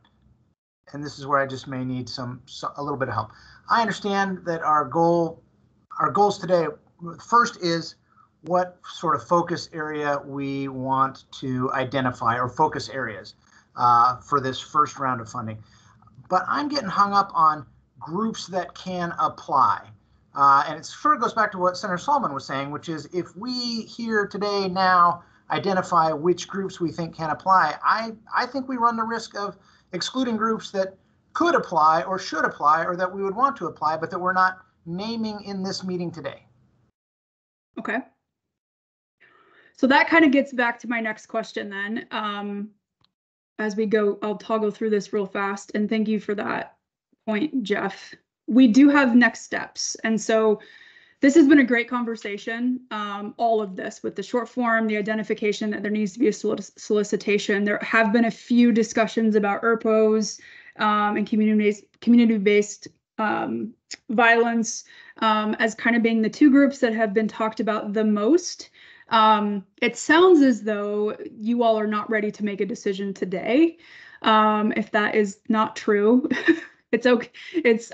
And this is where I just may need a little bit of help. I understand that our goals today, first is what sort of focus area we want to identify, or focus areas for this first round of funding. But I'm getting hung up on groups that can apply. And it sort of goes back to what Senator Solomon was saying, which is if we here today now identify which groups we think can apply, I think we run the risk of excluding groups that could apply or should apply or that we would want to apply, but that we're not naming in this meeting today. Okay. So that kind of gets back to my next question then. As we go, I'll toggle through this real fast, and thank you for that point, Jeff. We do have next steps. And so this has been a great conversation, all of this with the short form, the identification that there needs to be a solicitation. There have been a few discussions about ERPOs and community-based violence as kind of being the two groups that have been talked about the most. It sounds as though you all are not ready to make a decision today. If that is not true, it's okay. It's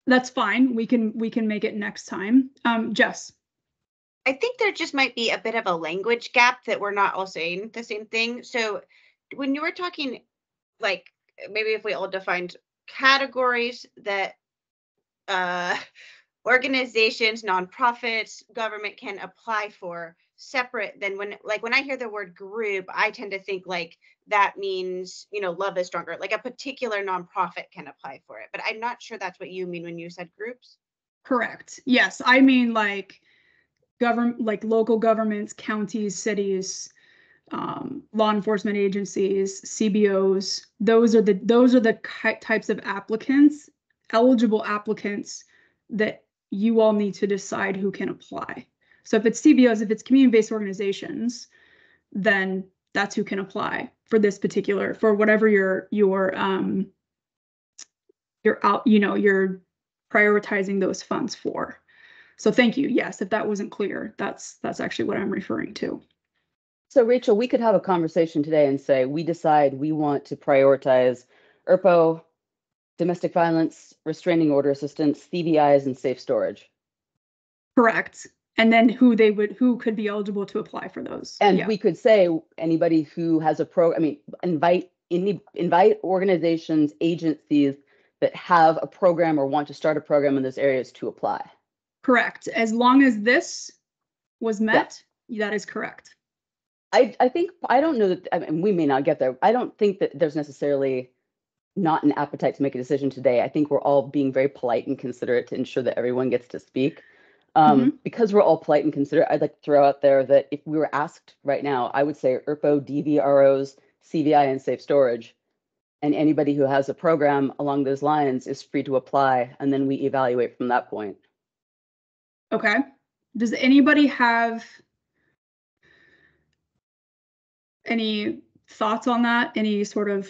that's fine. We can make it next time. Jess. I think there just might be a bit of a language gap that we're not all saying the same thing. So when you were talking, like, maybe if we all defined categories that organizations, nonprofits, government can apply for separate than when I hear the word group, I tend to think like that means, Love is Stronger, like a particular nonprofit can apply for it. But I'm not sure that's what you mean when you said groups. Correct. Yes. I mean like local governments, counties, cities, law enforcement agencies, CBOs. Those are the types of applicants, eligible applicants that you all need to decide who can apply. So if it's CBOs, if it's community-based organizations, then that's who can apply for this particular, for whatever you're prioritizing those funds for. So thank you. Yes, if that wasn't clear, that's actually what I'm referring to. So Rachel, we could have a conversation today and say, we decide we want to prioritize ERPO, domestic violence, restraining order assistance, CVIs, and safe storage. Correct. And then who could be eligible to apply for those. And we could say anybody who has a invite organizations, agencies that have a program or want to start a program in those areas to apply. Correct. As long as this was met, that is correct. I think, I don't know that, we may not get there. I don't think that there's necessarily not an appetite to make a decision today. I think we're all being very polite and considerate to ensure that everyone gets to speak. Because we're all polite and considerate, I'd like to throw out there that if we were asked right now, I would say ERPO, DVROs, CVI, and safe storage. And anybody who has a program along those lines is free to apply, and then we evaluate from that point. Okay. Does anybody have any thoughts on that? Any sort of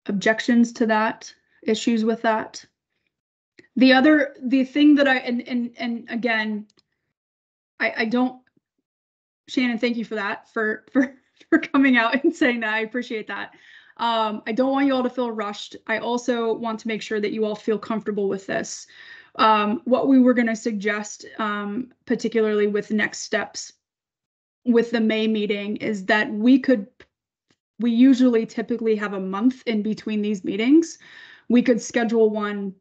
objections to that? Issues with that? The thing that and again, I don't, Shannon, thank you for that, for coming out and saying that. I appreciate that. I don't want you all to feel rushed. I also want to make sure that you all feel comfortable with this. What we were going to suggest, particularly with next steps with the May meeting, is that we usually typically have a month in between these meetings. We could schedule one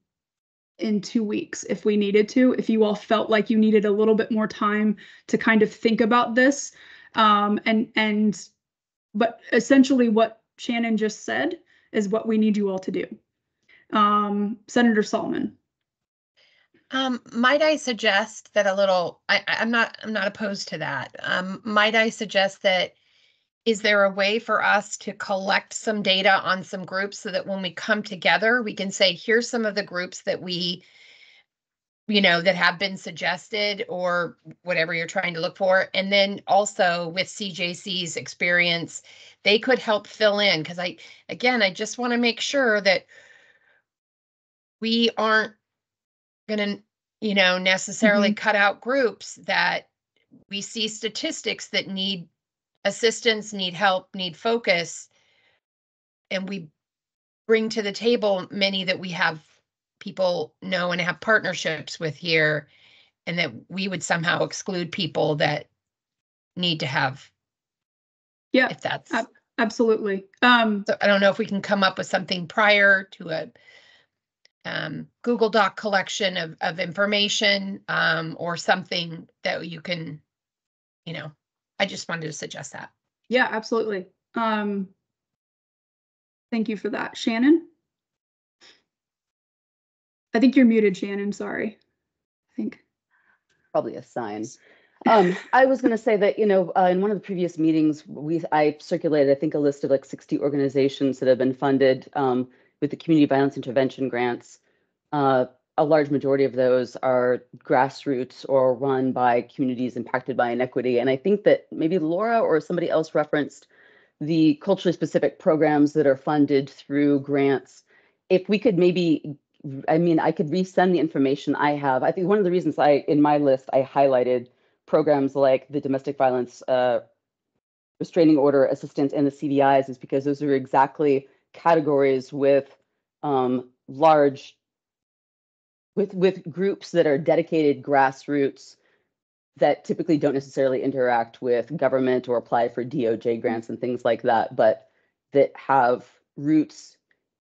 in 2 weeks if we needed to, if you all felt like you needed a little bit more time to kind of think about this. But essentially what Shannon just said is what we need you all to do. Senator Solomon. Might I suggest that I'm not opposed to that. Might I suggest that, is there a way for us to collect some data on some groups so that when we come together, we can say, here's some of the groups that that have been suggested, or whatever you're trying to look for. And then also with CJC's experience, they could help fill in, because I just want to make sure that we aren't going to, necessarily cut out groups that we see statistics that need assistance, need help, need focus, and we bring to the table many that we have people know and have partnerships with here, and that we would somehow exclude people that need to have. Yeah, if that's absolutely. So I don't know if we can come up with something prior to a Google Doc collection of information, or something that you can, I just wanted to suggest that. Yeah, absolutely. Thank you for that. Shannon? I think you're muted, Shannon. Sorry. I think. Probably a sign. I was going to say that, in one of the previous meetings, I circulated, I think, a list of like 60 organizations that have been funded with the community violence intervention grants. A large majority of those are grassroots or run by communities impacted by inequity. And I think that maybe Laura or somebody else referenced the culturally specific programs that are funded through grants. If we could maybe, I could resend the information I have. I think one of the reasons in my list, I highlighted programs like the domestic violence restraining order assistance and the CVIs is because those are exactly categories with with groups that are dedicated grassroots that typically don't necessarily interact with government or apply for DOJ grants and things like that, but that have roots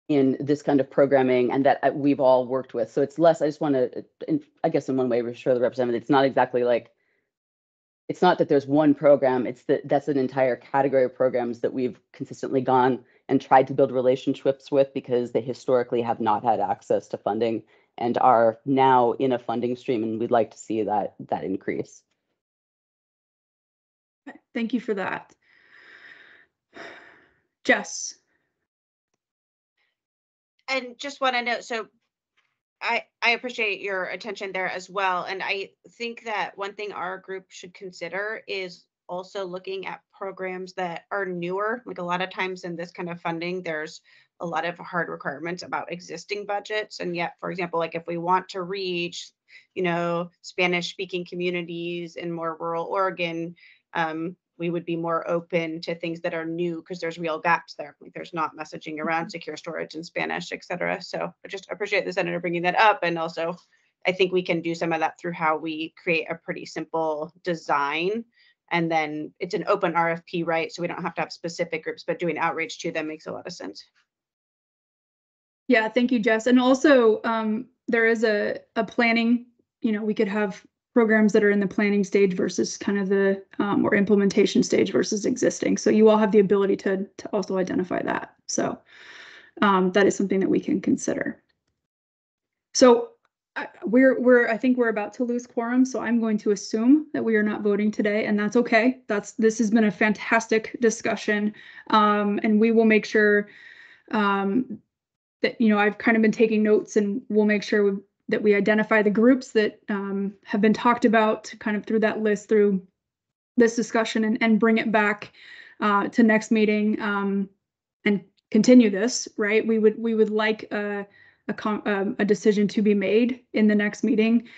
in this kind of programming and that we've all worked with. So it's less, I just want to, I guess in one way, reassure the representative, it's not exactly like, it's not that there's one program, it's that's an entire category of programs that we've consistently gone and tried to build relationships with because they historically have not had access to funding and are now in a funding stream, and we'd like to see that increase. Thank you for that. Jess. And just want to note, so I appreciate your attention there as well. And I think that one thing our group should consider is also looking at programs that are newer. Like a lot of times in this kind of funding, there's a lot of hard requirements about existing budgets. And yet, for example, like if we want to reach, Spanish speaking communities in more rural Oregon, we would be more open to things that are new because there's real gaps there. Like there's not messaging around secure storage in Spanish, et cetera. So I just appreciate the senator bringing that up. And also, I think we can do some of that through how we create a pretty simple design. And then it's an open RFP, right? So we don't have to have specific groups, but doing outreach to them makes a lot of sense. Yeah, thank you, Jess. And also, there is a planning, we could have programs that are in the planning stage versus kind of the or implementation stage versus existing. So you all have the ability to also identify that. So that is something that we can consider. So I think we're about to lose quorum, so I'm going to assume that we are not voting today, and that's okay. This has been a fantastic discussion, and we will make sure that, I've kind of been taking notes, and we'll make sure that we identify the groups that have been talked about kind of through that list, through this discussion, and bring it back to next meeting and continue this, right? We would like a decision to be made in the next meeting,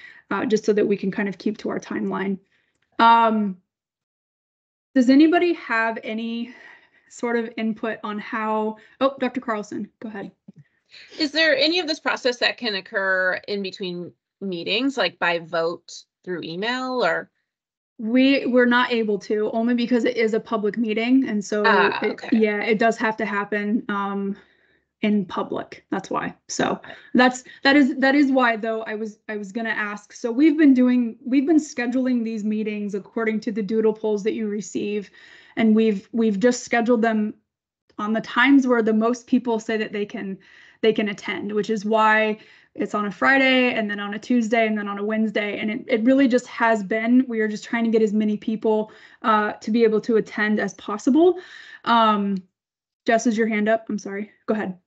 just so that we can kind of keep to our timeline. Does anybody have any sort of input on how, oh, Dr. Carlson, go ahead. Is there any of this process that can occur in between meetings, like by vote through email, or? We're not able to, only because it is a public meeting, and so okay. it does have to happen in public. That's why. So that is why, though, I was gonna ask. So we've been scheduling these meetings according to the doodle polls that you receive, and we've just scheduled them on the times where the most people say that they can attend, which is why it's on a Friday and then on a Tuesday and then on a Wednesday. And it really just has been, we are just trying to get as many people to be able to attend as possible. Jess, is your hand up? I'm sorry. Go ahead.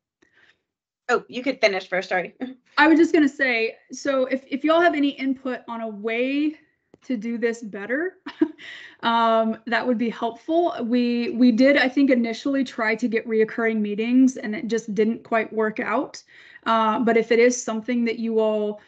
Oh, you could finish first, sorry. I was just going to say, so if y'all have any input on a way to do this better, that would be helpful. We did, I think, initially try to get reoccurring meetings, and it just didn't quite work out. But if it is something that you all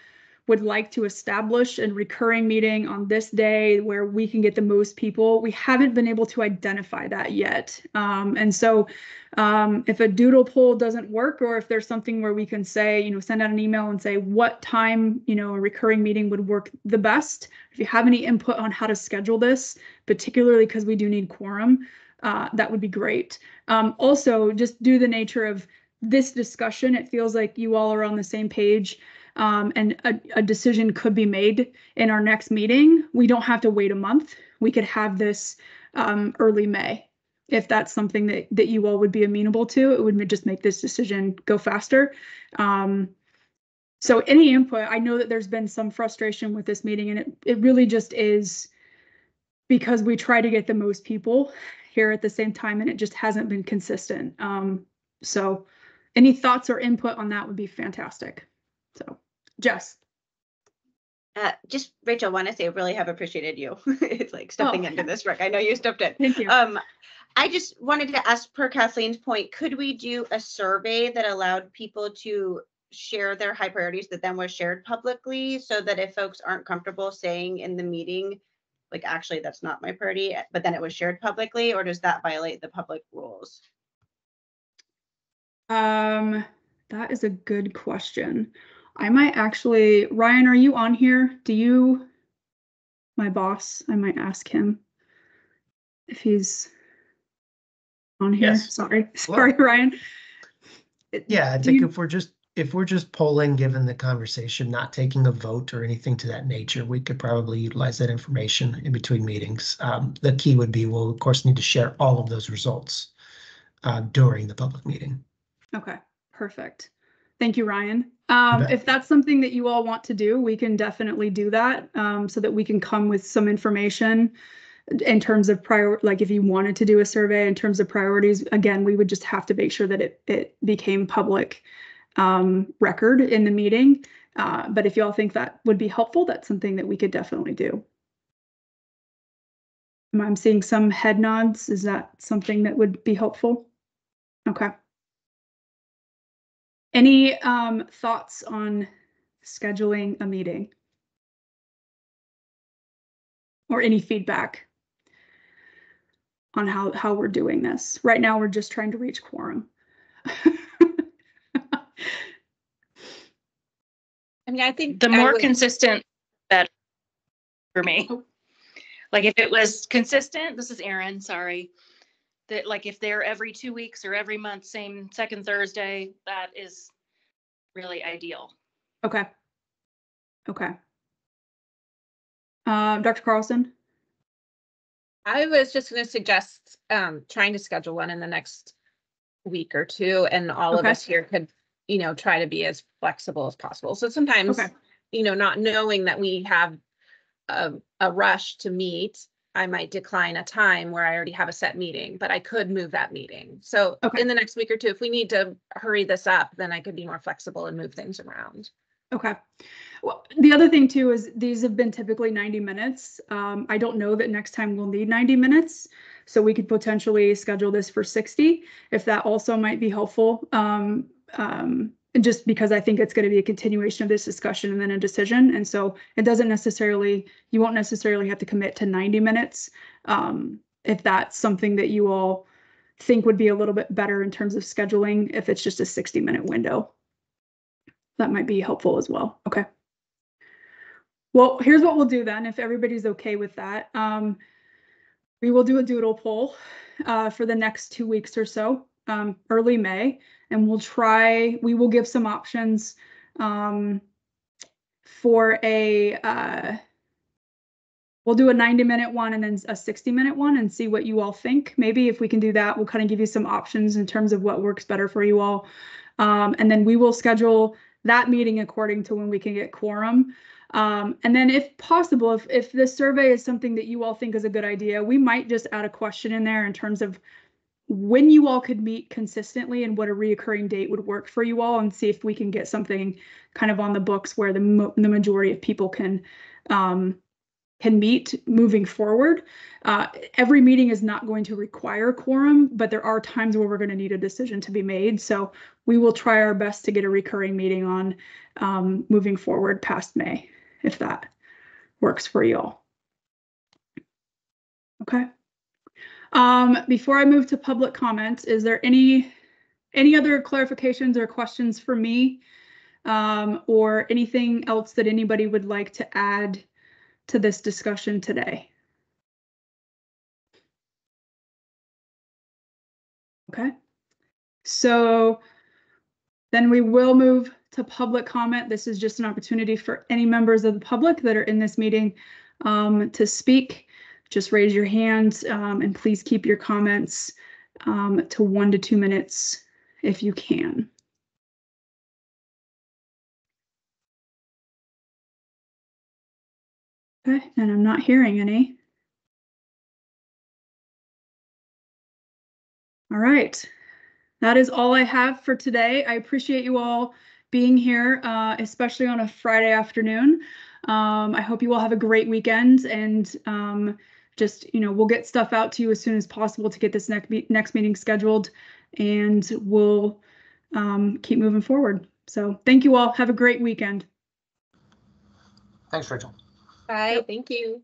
would like to establish a recurring meeting on this day where we can get the most people, we haven't been able to identify that yet. And so if a doodle poll doesn't work, or if there's something where we can say, send out an email and say what time, a recurring meeting would work the best. If you have any input on how to schedule this, particularly because we do need quorum, that would be great. Also, just due to the nature of this discussion, it feels like you all are on the same page. And a decision could be made in our next meeting. We don't have to wait a month. We could have this early May. If that's something that you all would be amenable to, it would just make this decision go faster. So any input, I know that there's been some frustration with this meeting, and it really just is because we try to get the most people here at the same time, and it just hasn't been consistent. So any thoughts or input on that would be fantastic. So, Jess. Just Rachel, want to say I really have appreciated you. It's like stepping into this work. I know you stepped in. Thank you. I just wanted to ask, per Kathleen's point, could we do a survey that allowed people to share their high priorities that then was shared publicly, so that if folks aren't comfortable saying in the meeting, like, actually, that's not my priority, but then it was shared publicly, or does that violate the public rules? That is a good question. I might actually, Ryan, are you on here? My boss, I might ask him if he's on here. Yes. Sorry, Hello. Ryan. Yeah, I think if we're just polling, given the conversation, not taking a vote or anything to that nature, we could probably utilize that information in between meetings. The key would be, we'll of course need to share all of those results during the public meeting. Okay, perfect. Thank you, Ryan. If that's something that you all want to do, we can definitely do that, so that we can come with some information in terms of like if you wanted to do a survey in terms of priorities. Again, we would just have to make sure that it became public record in the meeting. But if y'all think that would be helpful, that's something that we could definitely do. I'm seeing some head nods. Is that something that would be helpful? Okay. Any thoughts on scheduling a meeting? Or any feedback on how we're doing this? Right now, we're just trying to reach quorum. I mean, I think the more consistent, better for me. Like if it was consistent, this is Erin, sorry. That like if they're every 2 weeks or every month, same second Thursday, that is really ideal. Okay. Okay. Dr. Carlson? I was just going to suggest trying to schedule one in the next week or two, and all of Okay. us here could, you know, try to be as flexible as possible. So sometimes, Okay. you know, not knowing that we have a rush to meet, I might decline a time where I already have a set meeting, but I could move that meeting. So Okay. in the next week or two, if we need to hurry this up, then I could be more flexible and move things around. Okay. Well, the other thing too is these have been typically 90 minutes. I don't know that next time we'll need 90 minutes. So we could potentially schedule this for 60 if that also might be helpful. Just because I think it's going to be a continuation of this discussion and then a decision. And so it doesn't necessarily, you won't necessarily have to commit to 90 minutes. If that's something that you all think would be a little bit better in terms of scheduling, if it's just a 60-minute window. That might be helpful as well. Okay. Well, here's what we'll do then, if everybody's okay with that. We will do a doodle poll for the next 2 weeks or so, early May, and we will give some options for we'll do a 90-minute one and then a 60-minute one and see what you all think. Maybe if we can do that, we'll kind of give you some options in terms of what works better for you all. And then we will schedule that meeting according to when we can get quorum. And then if possible, if this survey is something that you all think is a good idea, we might just add a question in there in terms of when you all could meet consistently and what a reoccurring date would work for you all, and see if we can get something kind of on the books where the majority of people can meet moving forward. Every meeting is not going to require quorum, but there are times where we're going to need a decision to be made. So we will try our best to get a recurring meeting on moving forward past May, if that works for you all. Okay. Before I move to public comment, is there any other clarifications or questions for me, or anything else that anybody would like to add to this discussion today? Okay, so then we will move to public comment. This is just an opportunity for any members of the public that are in this meeting to speak. Just raise your hand and please keep your comments to 1 to 2 minutes if you can. Okay, and I'm not hearing any. All right, that is all I have for today. I appreciate you all being here, especially on a Friday afternoon. I hope you all have a great weekend, and just, we'll get stuff out to you as soon as possible to get this next meeting scheduled, and we'll keep moving forward. So thank you all. Have a great weekend. Thanks, Rachel. Bye. Thank you.